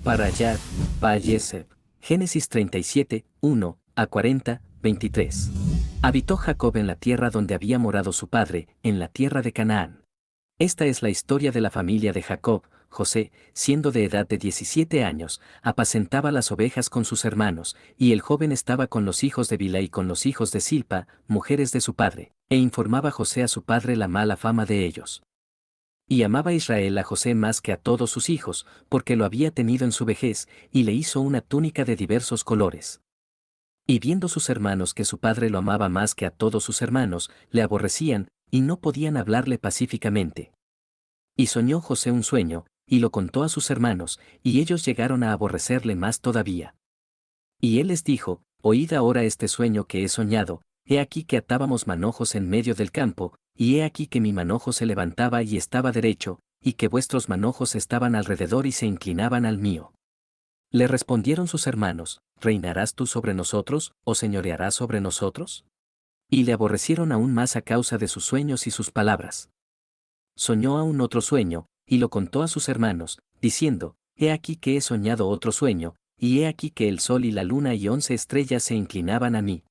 para Yad, Baal-Yeseb. Génesis 37, 1 a 40, 23. Habitó Jacob en la tierra donde había morado su padre, en la tierra de Canaán. Esta es la historia de la familia de Jacob. José, siendo de edad de 17 años, apacentaba las ovejas con sus hermanos, y el joven estaba con los hijos de Bilha y con los hijos de Silpa, mujeres de su padre, e informaba José a su padre la mala fama de ellos. Y amaba Israel a José más que a todos sus hijos, porque lo había tenido en su vejez, y le hizo una túnica de diversos colores. Y viendo sus hermanos que su padre lo amaba más que a todos sus hermanos, le aborrecían, y no podían hablarle pacíficamente. Y soñó José un sueño, y lo contó a sus hermanos, y ellos llegaron a aborrecerle más todavía. Y él les dijo, oíd ahora este sueño que he soñado, he aquí que atábamos manojos en medio del campo, y he aquí que mi manojo se levantaba y estaba derecho, y que vuestros manojos estaban alrededor y se inclinaban al mío. Le respondieron sus hermanos, ¿reinarás tú sobre nosotros, o señorearás sobre nosotros? Y le aborrecieron aún más a causa de sus sueños y sus palabras. Soñó aún otro sueño, y lo contó a sus hermanos, diciendo, he aquí que he soñado otro sueño, y he aquí que el sol y la luna y 11 estrellas se inclinaban a mí.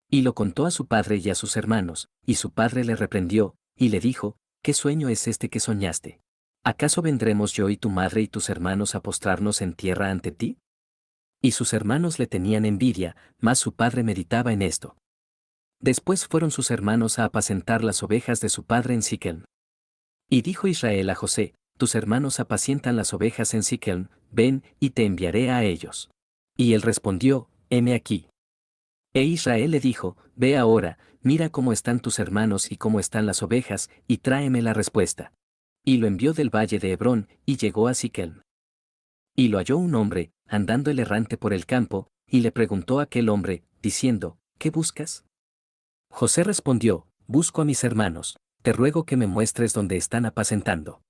Y lo contó a su padre y a sus hermanos, y su padre le reprendió, y le dijo, ¿qué sueño es este que soñaste? ¿Acaso vendremos yo y tu madre y tus hermanos a postrarnos en tierra ante ti? Y sus hermanos le tenían envidia, mas su padre meditaba en esto. Después fueron sus hermanos a apacentar las ovejas de su padre en Siquem. Y dijo Israel a José, tus hermanos apacientan las ovejas en Siquem, ven, y te enviaré a ellos. Y él respondió, heme aquí. E Israel le dijo, ve ahora, mira cómo están tus hermanos y cómo están las ovejas, y tráeme la respuesta. Y lo envió del valle de Hebrón, y llegó a Siquem. Y lo halló un hombre, andando el errante por el campo, y le preguntó a aquel hombre, diciendo, ¿qué buscas? José respondió, busco a mis hermanos, te ruego que me muestres dónde están apacentando.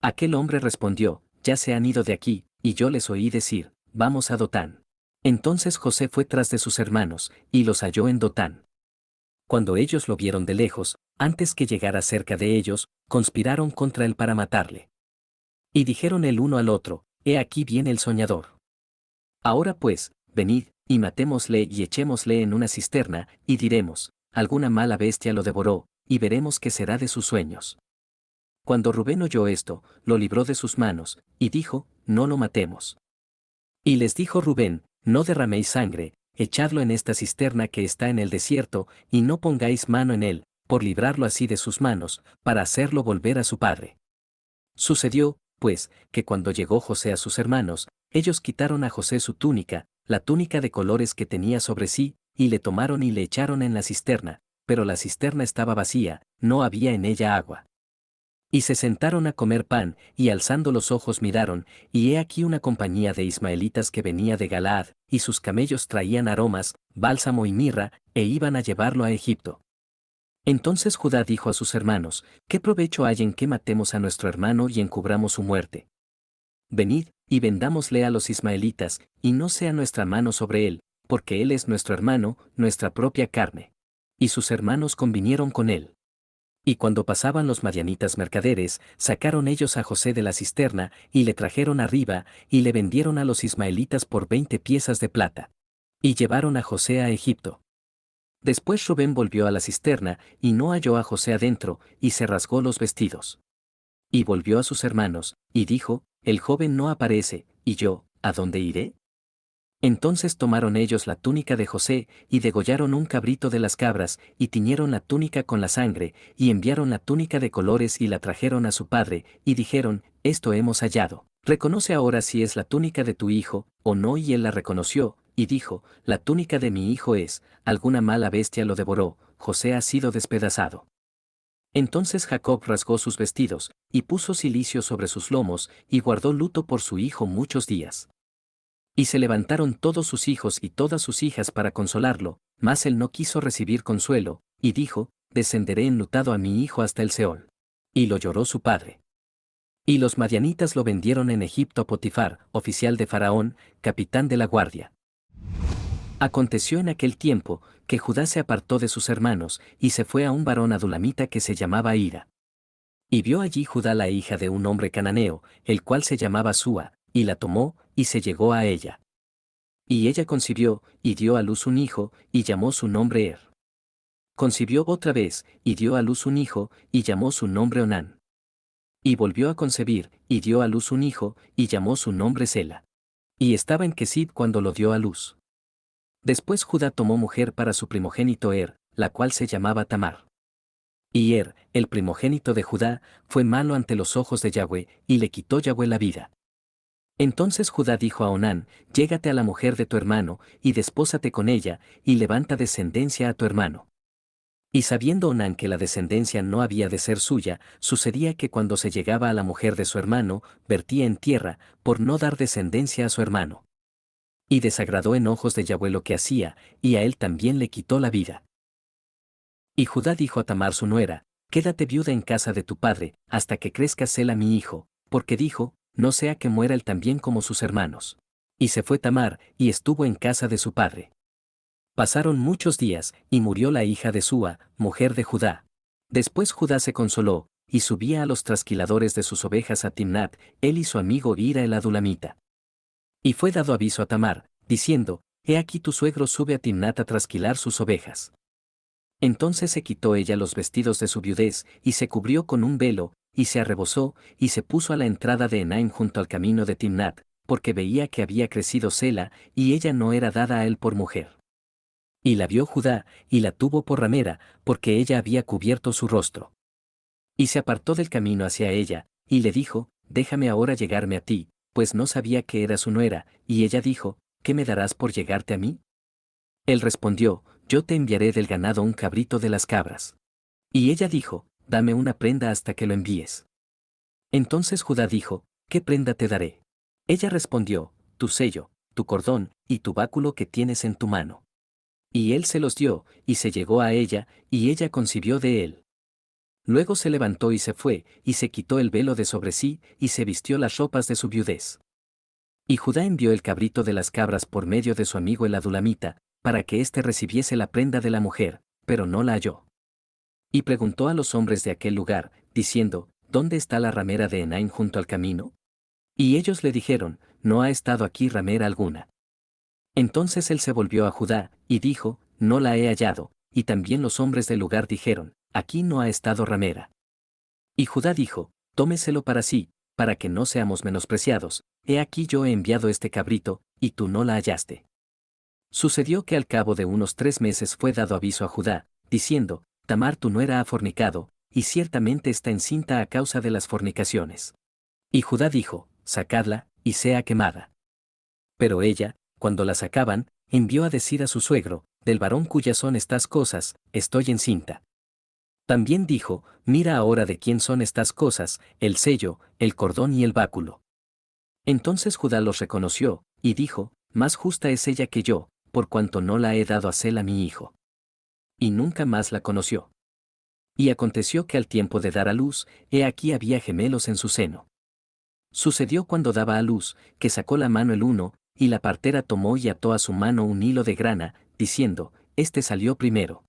Aquel hombre respondió, ya se han ido de aquí, y yo les oí decir, vamos a Dotán. Entonces José fue tras de sus hermanos, y los halló en Dotán. Cuando ellos lo vieron de lejos, antes que llegara cerca de ellos, conspiraron contra él para matarle. Y dijeron el uno al otro, he aquí viene el soñador. Ahora pues, venid, y matémosle y echémosle en una cisterna, y diremos, alguna mala bestia lo devoró, y veremos qué será de sus sueños. Cuando Rubén oyó esto, lo libró de sus manos, y dijo, no lo matemos. Y les dijo Rubén, no derraméis sangre, echadlo en esta cisterna que está en el desierto, y no pongáis mano en él, por librarlo así de sus manos, para hacerlo volver a su padre. Sucedió, pues, que cuando llegó José a sus hermanos, ellos quitaron a José su túnica, la túnica de colores que tenía sobre sí, y le tomaron y le echaron en la cisterna, pero la cisterna estaba vacía, no había en ella agua. Y se sentaron a comer pan, y alzando los ojos miraron, y he aquí una compañía de ismaelitas que venía de Galaad, y sus camellos traían aromas, bálsamo y mirra, e iban a llevarlo a Egipto. Entonces Judá dijo a sus hermanos, ¿qué provecho hay en que matemos a nuestro hermano y encubramos su muerte? Venid, y vendámosle a los ismaelitas, y no sea nuestra mano sobre él, porque él es nuestro hermano, nuestra propia carne. Y sus hermanos convinieron con él. Y cuando pasaban los madianitas mercaderes, sacaron ellos a José de la cisterna, y le trajeron arriba, y le vendieron a los ismaelitas por 20 piezas de plata. Y llevaron a José a Egipto. Después Rubén volvió a la cisterna, y no halló a José adentro, y se rasgó los vestidos. Y volvió a sus hermanos, y dijo, el joven no aparece, y yo, ¿a dónde iré? Entonces tomaron ellos la túnica de José, y degollaron un cabrito de las cabras, y tiñeron la túnica con la sangre, y enviaron la túnica de colores y la trajeron a su padre, y dijeron, esto hemos hallado. Reconoce ahora si es la túnica de tu hijo, o no, y él la reconoció, y dijo, la túnica de mi hijo es, alguna mala bestia lo devoró, José ha sido despedazado. Entonces Jacob rasgó sus vestidos, y puso cilicio sobre sus lomos, y guardó luto por su hijo muchos días. Y se levantaron todos sus hijos y todas sus hijas para consolarlo, mas él no quiso recibir consuelo, y dijo, descenderé enlutado a mi hijo hasta el Seol. Y lo lloró su padre. Y los madianitas lo vendieron en Egipto a Potifar, oficial de Faraón, capitán de la guardia. Aconteció en aquel tiempo, que Judá se apartó de sus hermanos, y se fue a un varón adulamita que se llamaba Hira. Y vio allí Judá la hija de un hombre cananeo, el cual se llamaba Súa, Y la tomó, y se llegó a ella. Y ella concibió, y dio a luz un hijo, y llamó su nombre Er. Concibió otra vez, y dio a luz un hijo, y llamó su nombre Onán. Y volvió a concebir, y dio a luz un hijo, y llamó su nombre Sela. Y estaba en Quesid cuando lo dio a luz. Después Judá tomó mujer para su primogénito Er, la cual se llamaba Tamar. Y Er, el primogénito de Judá, fue malo ante los ojos de Yahweh, y le quitó Yahweh la vida. Entonces Judá dijo a Onán, llégate a la mujer de tu hermano, y despósate con ella, y levanta descendencia a tu hermano. Y sabiendo Onán que la descendencia no había de ser suya, sucedía que cuando se llegaba a la mujer de su hermano, vertía en tierra, por no dar descendencia a su hermano. Y desagradó en ojos de Yahweh lo que hacía, y a él también le quitó la vida. Y Judá dijo a Tamar su nuera, quédate viuda en casa de tu padre, hasta que crezca Sela mi hijo, porque dijo, no sea que muera él también como sus hermanos. Y se fue Tamar, y estuvo en casa de su padre. Pasaron muchos días, y murió la hija de Súa, mujer de Judá. Después Judá se consoló, y subía a los trasquiladores de sus ovejas a Timnat, él y su amigo Ira el adulamita. Y fue dado aviso a Tamar, diciendo, he aquí tu suegro sube a Timnat a trasquilar sus ovejas. Entonces se quitó ella los vestidos de su viudez, y se cubrió con un velo, y se arrebozó, y se puso a la entrada de Enaim junto al camino de Timnat, porque veía que había crecido Sela, y ella no era dada a él por mujer. Y la vio Judá, y la tuvo por ramera, porque ella había cubierto su rostro. Y se apartó del camino hacia ella, y le dijo, déjame ahora llegarme a ti, pues no sabía que era su nuera, y ella dijo, ¿qué me darás por llegarte a mí? Él respondió, yo te enviaré del ganado un cabrito de las cabras. Y ella dijo, dame una prenda hasta que lo envíes. Entonces Judá dijo, ¿qué prenda te daré? Ella respondió, tu sello, tu cordón, y tu báculo que tienes en tu mano. Y él se los dio, y se llegó a ella, y ella concibió de él. Luego se levantó y se fue, y se quitó el velo de sobre sí, y se vistió las ropas de su viudez. Y Judá envió el cabrito de las cabras por medio de su amigo el adulamita, para que éste recibiese la prenda de la mujer, pero no la halló. Y preguntó a los hombres de aquel lugar, diciendo, ¿dónde está la ramera de Enaim junto al camino? Y ellos le dijeron, no ha estado aquí ramera alguna. Entonces él se volvió a Judá, y dijo, no la he hallado, y también los hombres del lugar dijeron, aquí no ha estado ramera. Y Judá dijo, tómeselo para sí, para que no seamos menospreciados, he aquí yo he enviado este cabrito, y tú no la hallaste. Sucedió que al cabo de unos 3 meses fue dado aviso a Judá, diciendo, Tamar tu nuera ha fornicado, y ciertamente está encinta a causa de las fornicaciones. Y Judá dijo, sacadla, y sea quemada. Pero ella, cuando la sacaban, envió a decir a su suegro, del varón cuyas son estas cosas, estoy encinta. También dijo, mira ahora de quién son estas cosas, el sello, el cordón y el báculo. Entonces Judá los reconoció, y dijo, más justa es ella que yo, por cuanto no la he dado a Sela mi hijo. Y nunca más la conoció. Y aconteció que al tiempo de dar a luz, he aquí había gemelos en su seno. Sucedió cuando daba a luz, que sacó la mano el uno, y la partera tomó y ató a su mano un hilo de grana, diciendo, este salió primero.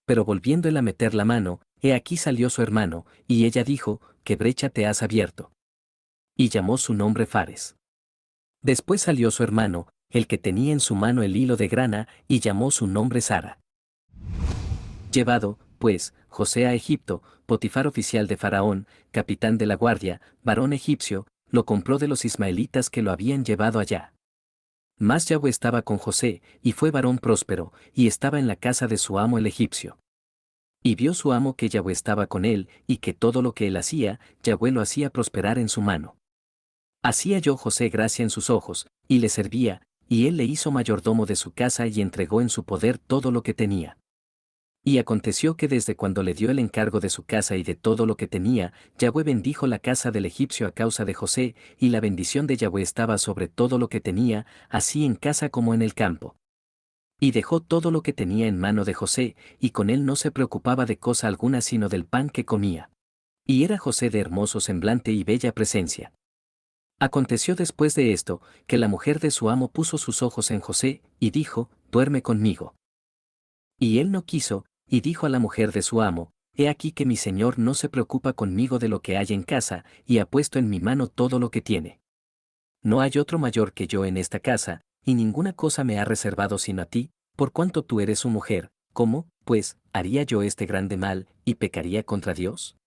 Pero volviendo él a meter la mano, he aquí salió su hermano, y ella dijo, ¿qué brecha te has abierto? Y llamó su nombre Fares. Después salió su hermano, el que tenía en su mano el hilo de grana, y llamó su nombre Sara. Llevado, pues, José a Egipto, Potifar oficial de Faraón, capitán de la guardia, varón egipcio, lo compró de los ismaelitas que lo habían llevado allá. Mas Yahweh estaba con José, y fue varón próspero, y estaba en la casa de su amo el egipcio. Y vio su amo que Yahweh estaba con él, y que todo lo que él hacía, Yahweh lo hacía prosperar en su mano. Así halló José gracia en sus ojos, y le servía, y él le hizo mayordomo de su casa y entregó en su poder todo lo que tenía. Y aconteció que desde cuando le dio el encargo de su casa y de todo lo que tenía, Yahweh bendijo la casa del egipcio a causa de José, y la bendición de Yahweh estaba sobre todo lo que tenía, así en casa como en el campo. Y dejó todo lo que tenía en mano de José, y con él no se preocupaba de cosa alguna sino del pan que comía. Y era José de hermoso semblante y bella presencia. Aconteció después de esto, que la mujer de su amo puso sus ojos en José, y dijo, duerme conmigo. Y él no quiso, y dijo a la mujer de su amo, he aquí que mi señor no se preocupa conmigo de lo que hay en casa, y ha puesto en mi mano todo lo que tiene. no hay otro mayor que yo en esta casa, y ninguna cosa me ha reservado sino a ti, por cuanto tú eres su mujer. ¿Cómo, pues, haría yo este grande mal, y pecaría contra Dios?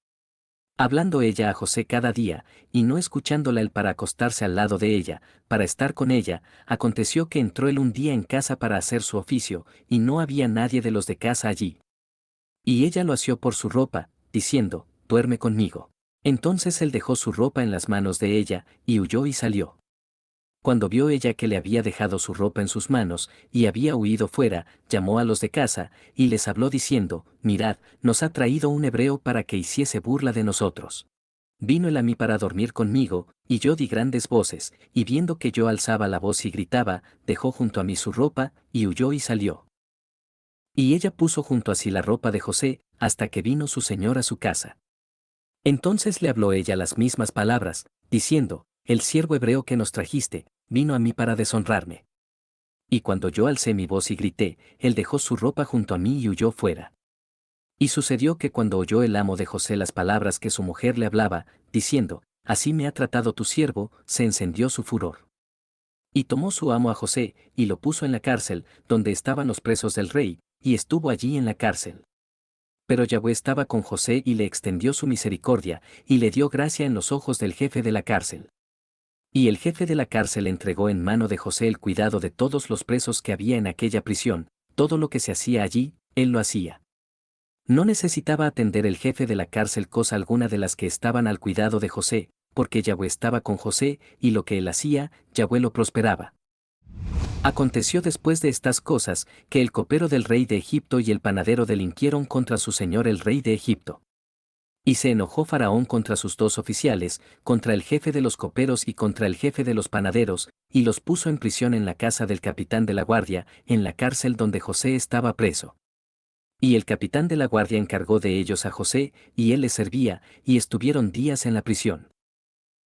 Hablando ella a José cada día, y no escuchándola él para acostarse al lado de ella, para estar con ella, aconteció que entró él un día en casa para hacer su oficio, y no había nadie de los de casa allí. Y ella lo asió por su ropa, diciendo, duerme conmigo. Entonces él dejó su ropa en las manos de ella, y huyó y salió. Cuando vio ella que le había dejado su ropa en sus manos, y había huido fuera, llamó a los de casa, y les habló diciendo, mirad, nos ha traído un hebreo para que hiciese burla de nosotros. Vino él a mí para dormir conmigo, y yo di grandes voces, y viendo que yo alzaba la voz y gritaba, dejó junto a mí su ropa, y huyó y salió. Y ella puso junto a sí la ropa de José, hasta que vino su señor a su casa. Entonces le habló ella las mismas palabras, diciendo, el siervo hebreo que nos trajiste, vino a mí para deshonrarme. Y cuando yo alcé mi voz y grité, él dejó su ropa junto a mí y huyó fuera. Y sucedió que cuando oyó el amo de José las palabras que su mujer le hablaba, diciendo, así me ha tratado tu siervo, se encendió su furor. Y tomó su amo a José, y lo puso en la cárcel, donde estaban los presos del rey, y estuvo allí en la cárcel. Pero Yahweh estaba con José y le extendió su misericordia, y le dio gracia en los ojos del jefe de la cárcel. Y el jefe de la cárcel entregó en mano de José el cuidado de todos los presos que había en aquella prisión, todo lo que se hacía allí, él lo hacía. No necesitaba atender el jefe de la cárcel cosa alguna de las que estaban al cuidado de José, porque Yahweh estaba con José, y lo que él hacía, Yahweh lo prosperaba. Aconteció después de estas cosas, que el copero del rey de Egipto y el panadero delinquieron contra su señor el rey de Egipto. Y se enojó Faraón contra sus dos oficiales, contra el jefe de los coperos y contra el jefe de los panaderos, y los puso en prisión en la casa del capitán de la guardia, en la cárcel donde José estaba preso. Y el capitán de la guardia encargó de ellos a José, y él les servía, y estuvieron días en la prisión.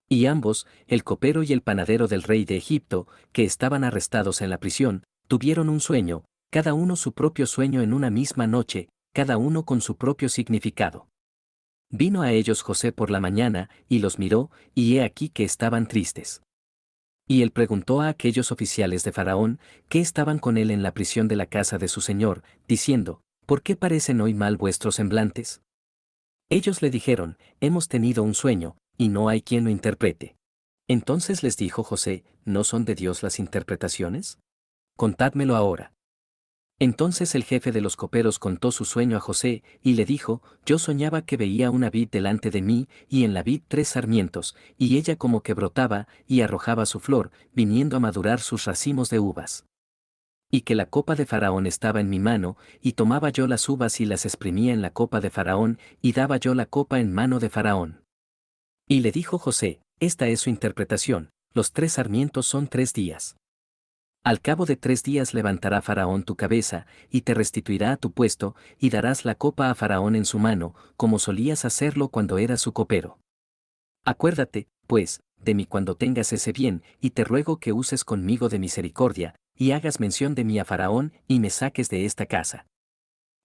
Y ambos, el copero y el panadero del rey de Egipto, que estaban arrestados en la prisión, tuvieron un sueño, cada uno su propio sueño en una misma noche, cada uno con su propio significado. Vino a ellos José por la mañana, y los miró, y he aquí que estaban tristes. Y él preguntó a aquellos oficiales de Faraón, que estaban con él en la prisión de la casa de su señor, diciendo, ¿por qué parecen hoy mal vuestros semblantes? Ellos le dijeron, hemos tenido un sueño, y no hay quien lo interprete. Entonces les dijo José, ¿no son de Dios las interpretaciones? Contádmelo ahora. Entonces el jefe de los coperos contó su sueño a José, y le dijo, yo soñaba que veía una vid delante de mí, y en la vid 3 sarmientos, y ella como que brotaba, y arrojaba su flor, viniendo a madurar sus racimos de uvas. Y que la copa de Faraón estaba en mi mano, y tomaba yo las uvas y las exprimía en la copa de Faraón, y daba yo la copa en mano de Faraón. Y le dijo José, esta es su interpretación, los 3 sarmientos son 3 días. Al cabo de 3 días levantará Faraón tu cabeza, y te restituirá a tu puesto, y darás la copa a Faraón en su mano, como solías hacerlo cuando eras su copero. Acuérdate, pues, de mí cuando tengas ese bien, y te ruego que uses conmigo de misericordia, y hagas mención de mí a Faraón, y me saques de esta casa.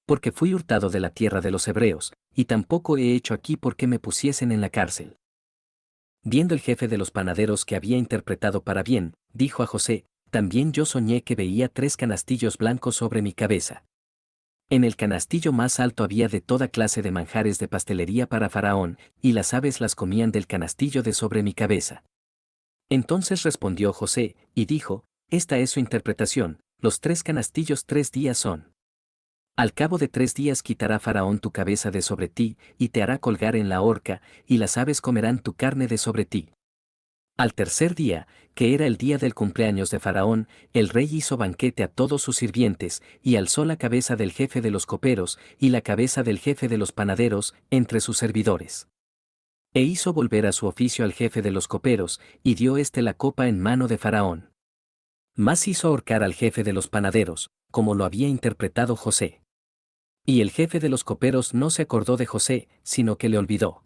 Porque fui hurtado de la tierra de los hebreos, y tampoco he hecho aquí porque me pusiesen en la cárcel. Viendo el jefe de los panaderos que había interpretado para bien, dijo a José, también yo soñé que veía 3 canastillos blancos sobre mi cabeza. En el canastillo más alto había de toda clase de manjares de pastelería para Faraón, y las aves las comían del canastillo de sobre mi cabeza. Entonces respondió José, y dijo, esta es su interpretación, los 3 canastillos 3 días son. Al cabo de 3 días quitará Faraón tu cabeza de sobre ti, y te hará colgar en la horca, y las aves comerán tu carne de sobre ti. Al tercer día, que era el día del cumpleaños de Faraón, el rey hizo banquete a todos sus sirvientes, y alzó la cabeza del jefe de los coperos, y la cabeza del jefe de los panaderos, entre sus servidores. E hizo volver a su oficio al jefe de los coperos, y dio éste la copa en mano de Faraón. Mas hizo ahorcar al jefe de los panaderos, como lo había interpretado José. Y el jefe de los coperos no se acordó de José, sino que le olvidó.